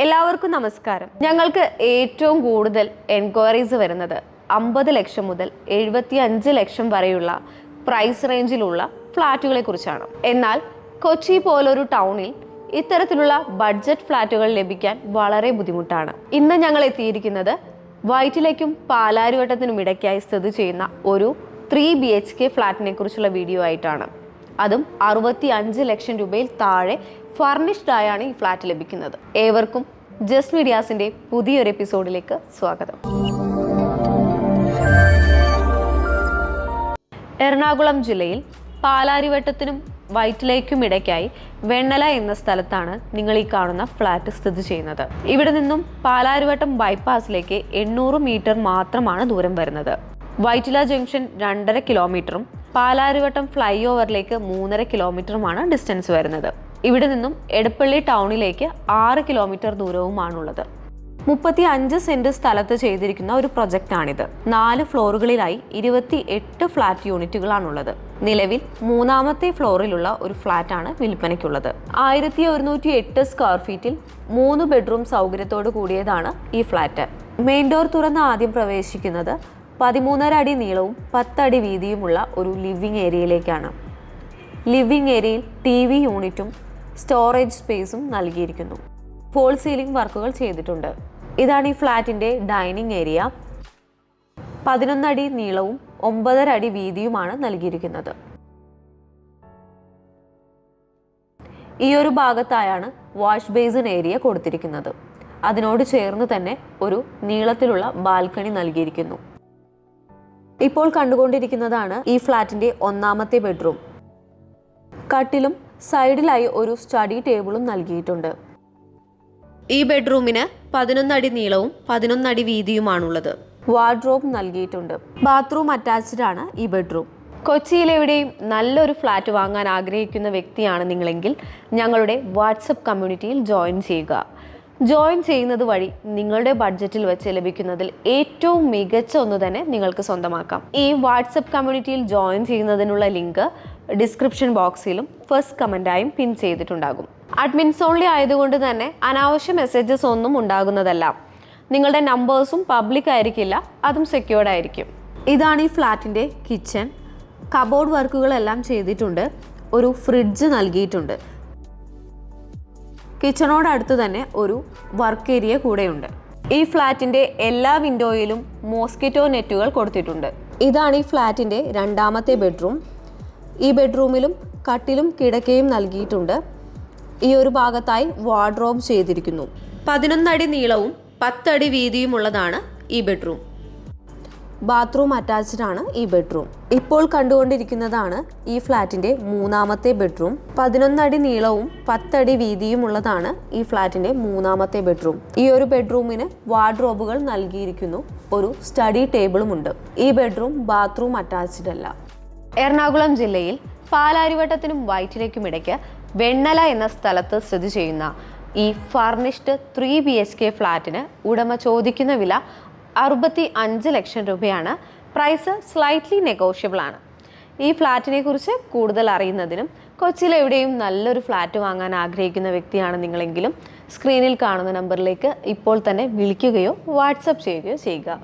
എല്ലാവർക്കും നമസ്കാരം. ഞങ്ങൾക്ക് ഏറ്റവും കൂടുതൽ എൻക്വയറീസ് വരുന്നത് 50 ലക്ഷം മുതൽ 75 ലക്ഷം വരെയുള്ള പ്രൈസ് റേഞ്ചിലുള്ള ഫ്ലാറ്റുകളെ കുറിച്ചാണ്. എന്നാൽ കൊച്ചി പോലൊരു ടൗണിൽ ഇത്തരത്തിലുള്ള ബഡ്ജറ്റ് ഫ്ലാറ്റുകൾ ലഭിക്കാൻ വളരെ ബുദ്ധിമുട്ടാണ്. ഇന്ന് ഞങ്ങൾ എത്തിയിരിക്കുന്നത് വൈറ്റിലേക്കും പാലാരിവട്ടത്തിനും ഇടയ്ക്കായി സ്ഥിതി ചെയ്യുന്ന ഒരു 3 BHK ഫ്ലാറ്റിനെ കുറിച്ചുള്ള വീഡിയോ ആയിട്ടാണ്. അതും 65 ലക്ഷം രൂപയിൽ താഴെ ഫർണിഷ്ഡ് ആയാണ് ഈ ഫ്ലാറ്റ് ലഭിക്കുന്നത്. ഏവർക്കും ജസ്റ്റ് മീഡിയാസിന്റെ പുതിയൊരു എപ്പിസോഡിലേക്ക് സ്വാഗതം. എറണാകുളം ജില്ലയിൽ പാലാരിവട്ടത്തിനും വൈറ്റിലേക്കും ഇടയ്ക്കായി വെണ്ണല എന്ന സ്ഥലത്താണ് നിങ്ങൾ ഈ കാണുന്ന ഫ്ലാറ്റ് സ്ഥിതി ചെയ്യുന്നത്. ഇവിടെ നിന്നും പാലാരിവട്ടം ബൈപ്പാസിലേക്ക് 800 മീറ്റർ മാത്രമാണ് ദൂരം വരുന്നത്. വൈറ്റില ജംഗ്ഷൻ 2.5 കിലോമീറ്ററും പാലാരിവട്ടം ഫ്ലൈ ഓവറിലേക്ക് 3.5 കിലോമീറ്ററുമാണ് ഡിസ്റ്റൻസ് വരുന്നത്. ഇവിടെ നിന്നും എടപ്പള്ളി ടൗണിലേക്ക് 6 കിലോമീറ്റർ ദൂരവുമാണുള്ളത്. 35 സെന്റ് സ്ഥലത്ത് ചെയ്തിരിക്കുന്ന ഒരു പ്രൊജക്റ്റാണിത്. 4 ഫ്ലോറുകളിലായി 28 ഫ്ലാറ്റ് യൂണിറ്റുകളാണുള്ളത്. നിലവിൽ 3ാമത്തെ ഫ്ലോറിലുള്ള ഒരു ഫ്ലാറ്റാണ് വിൽപ്പനയ്ക്കുള്ളത്. 1108 സ്ക്വയർ ഫീറ്റിൽ 3 ബെഡ്റൂം സൗകര്യത്തോട് കൂടിയതാണ് ഈ ഫ്ലാറ്റ്. മെയിൻ ഡോർ തുറന്ന് ആദ്യം പ്രവേശിക്കുന്നത് 13.5 അടി നീളവും 10 അടി വീതിയുമുള്ള ഒരു ലിവിംഗ് ഏരിയയിലേക്കാണ്. ലിവിംഗ് ഏരിയയിൽ TV യൂണിറ്റും സ്റ്റോറേജ് സ്പേസും നൽകിയിരിക്കുന്നു. ഫോൾ സീലിംഗ് വർക്കുകൾ ചെയ്തിട്ടുണ്ട്. ഇതാണ് ഈ ഫ്ലാറ്റിന്റെ ഡൈനിങ് ഏരിയ. 11 അടി നീളവും 9.5 അടി വീതിയുമാണ് നൽകിയിരിക്കുന്നത്. ഈ ഒരു ഭാഗത്തായാണ് വാഷ് ബേസിൻ ഏരിയ കൊടുത്തിരിക്കുന്നത്. അതിനോട് ചേർന്ന് തന്നെ ഒരു നീളത്തിലുള്ള ബാൽക്കണി നൽകിയിരിക്കുന്നു. ഇപ്പോൾ കണ്ടുകൊണ്ടിരിക്കുന്നതാണ് ഈ ഫ്ലാറ്റിന്റെ 1ാമത്തെ ബെഡ്റൂം. കട്ടിലും സൈഡിലായി ഒരു സ്റ്റഡി ടേബിളും നൽകിയിട്ടുണ്ട്. ഈ ബെഡ്റൂമിന് 11 അടി നീളവും 11 അടി വീതിയുമാണുള്ളത്. വാർഡ്രോബ് നൽകിയിട്ടുണ്ട്. ബാത്റൂം അറ്റാച്ച്ഡ് ആണ് ഈ ബെഡ്റൂം. കൊച്ചിയിലെവിടെയും നല്ലൊരു ഫ്ലാറ്റ് വാങ്ങാൻ ആഗ്രഹിക്കുന്ന വ്യക്തിയാണ് നിങ്ങളെങ്കിൽ ഞങ്ങളുടെ വാട്സപ്പ് കമ്മ്യൂണിറ്റിയിൽ ജോയിൻ ചെയ്യുക. ജോയിൻ ചെയ്യുന്നത് വഴി നിങ്ങളുടെ ബഡ്ജറ്റിൽ വെച്ച് ലഭിക്കുന്നതിൽ ഏറ്റവും മികച്ച ഒന്ന് തന്നെ നിങ്ങൾക്ക് സ്വന്തമാക്കാം. ഈ വാട്സപ്പ് കമ്മ്യൂണിറ്റിയിൽ ജോയിൻ ചെയ്യുന്നതിനുള്ള ലിങ്ക് ഡിസ്ക്രിപ്ഷൻ ബോക്സിലും ഫസ്റ്റ് കമന്റായും പിൻ ചെയ്തിട്ടുണ്ടാകും. അഡ്മിൻസ് ഓൺലി ആയതുകൊണ്ട് തന്നെ അനാവശ്യ മെസ്സേജസ് ഒന്നും ഉണ്ടാകുന്നതല്ല. നിങ്ങളുടെ നമ്പേഴ്സും പബ്ലിക് ആയിരിക്കില്ല, അതും സെക്യൂർഡ് ആയിരിക്കും. ഇതാണ് ഈ ഫ്ലാറ്റിന്റെ കിച്ചൺ. കബോർഡ് വർക്കുകളെല്ലാം ചെയ്തിട്ടുണ്ട്. ഒരു ഫ്രിഡ്ജ് നൽകിയിട്ടുണ്ട്. കിച്ചണോടടുത്ത് തന്നെ ഒരു വർക്ക് ഏരിയ കൂടെയുണ്ട്. ഈ ഫ്ലാറ്റിന്റെ എല്ലാ വിൻഡോയിലും മോസ്കിറ്റോ നെറ്റുകൾ കൊടുത്തിട്ടുണ്ട്. ഇതാണ് ഈ ഫ്ലാറ്റിന്റെ 2ാമത്തെ ബെഡ്റൂം. ഈ ബെഡ്റൂമിലും കട്ടിലും കിടക്കയും നൽകിയിട്ടുണ്ട്. ഈ ഒരു ഭാഗത്തായി വാർഡ്രോബ് ചെയ്തിരിക്കുന്നു. 11 അടി നീളവും 10 അടി വീതിയുമുള്ളതാണ് ഈ ബെഡ്റൂം. ബാത്റൂം അറ്റാച്ച്ഡ് ആണ് ഈ ബെഡ്റൂം. ഇപ്പോൾ കണ്ടുകൊണ്ടിരിക്കുന്നതാണ് ഈ ഫ്ലാറ്റിന്റെ 3ാമത്തെ ബെഡ്റൂം. 11 അടി നീളവും 10 അടി വീതിയുമുള്ളതാണ് ഈ ഫ്ലാറ്റിന്റെ 3ാമത്തെ ബെഡ്റൂം. ഈ ഒരു ബെഡ്റൂമിന് വാർഡ്രോബുകൾ നൽകിയിരിക്കുന്നു. ഒരു സ്റ്റഡി ടേബിളും ഉണ്ട്. ഈ ബെഡ്റൂം ബാത്റൂം അറ്റാച്ച്ഡ് അല്ല. എറണാകുളം ജില്ലയിൽ പാലാരിവട്ടത്തിനും വൈറ്റിലേക്കും ഇടയ്ക്ക് വെണ്ണല എന്ന സ്ഥലത്ത് സ്ഥിതി ചെയ്യുന്ന ഈ ഫർണിഷ്ഡ് 3 BHK ഫ്ലാറ്റിന് ഉടമ ചോദിക്കുന്ന വില 65 ലക്ഷം രൂപയാണ്. പ്രൈസ് സ്ലൈറ്റ്ലി നെഗോഷ്യബിൾ ആണ്. ഈ ഫ്ലാറ്റിനെ കുറിച്ച് കൂടുതൽ അറിയുന്നതിനും കൊച്ചിയിൽ എവിടെയും നല്ലൊരു ഫ്ലാറ്റ് വാങ്ങാൻ ആഗ്രഹിക്കുന്ന വ്യക്തിയാണ് നിങ്ങളെങ്കിലും സ്ക്രീനിൽ കാണുന്ന നമ്പറിലേക്ക് ഇപ്പോൾ തന്നെ വിളിക്കുകയോ വാട്സപ്പ് ചെയ്യുകയോ ചെയ്യുക.